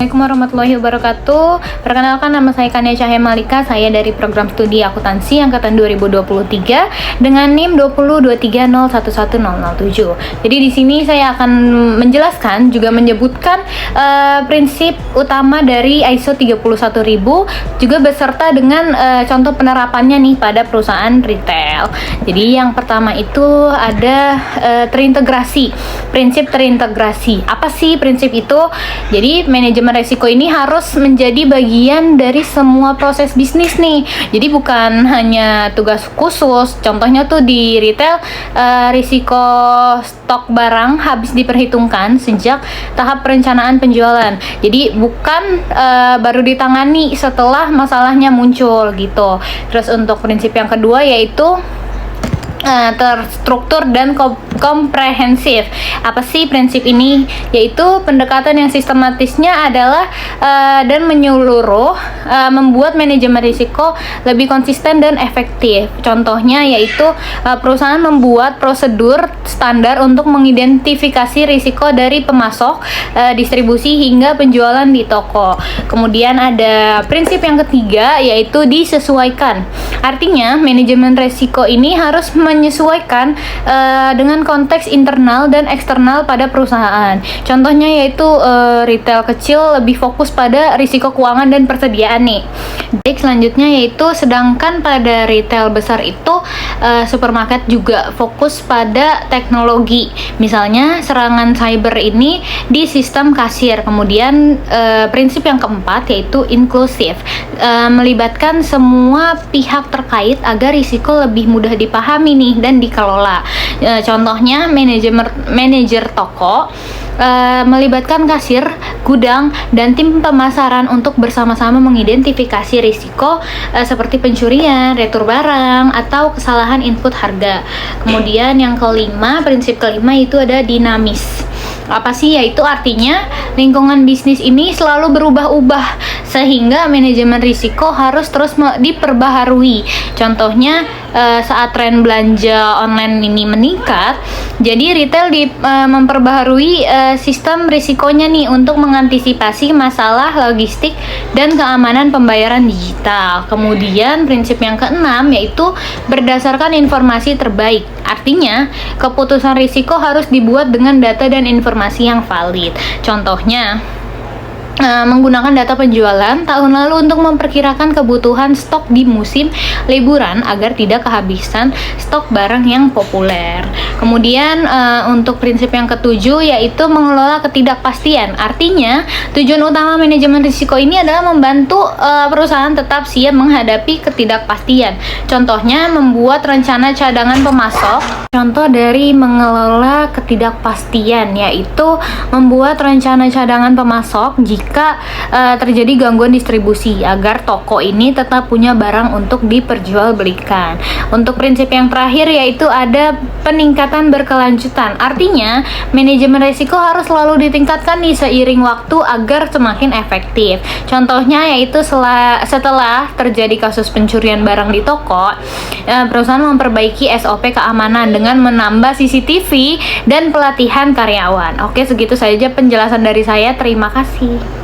Assalamualaikum warahmatullahi wabarakatuh. Perkenalkan, nama saya Kania Cahaya Malika. Saya dari program studi akuntansi angkatan 2023 dengan NIM 20230110007. Jadi di sini saya akan menjelaskan juga menyebutkan prinsip utama dari ISO 31000 juga beserta dengan contoh penerapannya nih pada perusahaan retail. Jadi yang pertama itu ada terintegrasi. Prinsip terintegrasi. Apa sih prinsip itu? Jadi manajemen resiko ini harus menjadi bagian dari semua proses bisnis nih. Jadi bukan hanya tugas khusus. Contohnya tuh di retail, risiko stok barang habis diperhitungkan sejak tahap perencanaan penjualan. Jadi bukan baru ditangani setelah masalahnya muncul gitu. Terus untuk prinsip yang kedua yaitu terstruktur dan komprehensif. Apa sih prinsip ini? Yaitu pendekatan yang sistematisnya adalah dan menyeluruh, membuat manajemen risiko lebih konsisten dan efektif. Contohnya yaitu perusahaan membuat prosedur standar untuk mengidentifikasi risiko dari pemasok, distribusi hingga penjualan di toko. Kemudian ada prinsip yang ketiga yaitu disesuaikan. Artinya manajemen risiko ini harus menyesuaikan dengan konteks internal dan eksternal pada perusahaan. Contohnya yaitu retail kecil lebih fokus pada risiko keuangan dan persediaan nih. Baik, selanjutnya yaitu sedangkan pada retail besar itu supermarket juga fokus pada teknologi. Misalnya serangan cyber ini di sistem kasir. Kemudian prinsip yang keempat yaitu inklusif. Melibatkan semua pihak terkait agar risiko lebih mudah dipahami nih dan dikelola. Contohnya manajer toko melibatkan kasir, gudang, dan tim pemasaran untuk bersama-sama mengidentifikasi risiko seperti pencurian, retur barang, atau kesalahan input harga. Kemudian yang kelima, prinsip kelima itu ada dinamis. Apa sih? Yaitu artinya lingkungan bisnis ini selalu berubah-ubah sehingga manajemen risiko harus terus diperbaharui. Contohnya saat tren belanja online ini meningkat, jadi retail memperbaharui sistem risikonya nih untuk mengantisipasi masalah logistik dan keamanan pembayaran digital. Kemudian prinsip yang keenam yaitu berdasarkan informasi terbaik. Artinya keputusan risiko harus dibuat dengan data dan informasi yang valid. Contohnya menggunakan data penjualan tahun lalu untuk memperkirakan kebutuhan stok di musim liburan agar tidak kehabisan stok barang yang populer. Kemudian untuk prinsip yang ketujuh yaitu mengelola ketidakpastian. Artinya tujuan utama manajemen risiko ini adalah membantu perusahaan tetap siap menghadapi ketidakpastian. Contohnya membuat rencana cadangan pemasok. Contoh dari mengelola ketidakpastian yaitu membuat rencana cadangan pemasok jika terjadi gangguan distribusi agar toko ini tetap punya barang untuk diperjualbelikan. Untuk prinsip yang terakhir yaitu ada peningkatan berkelanjutan. Artinya manajemen risiko harus selalu ditingkatkan nih seiring waktu agar semakin efektif. Contohnya yaitu setelah terjadi kasus pencurian barang di toko, perusahaan memperbaiki SOP keamanan dengan menambah CCTV dan pelatihan karyawan. Oke, segitu saja penjelasan dari saya. Terima kasih.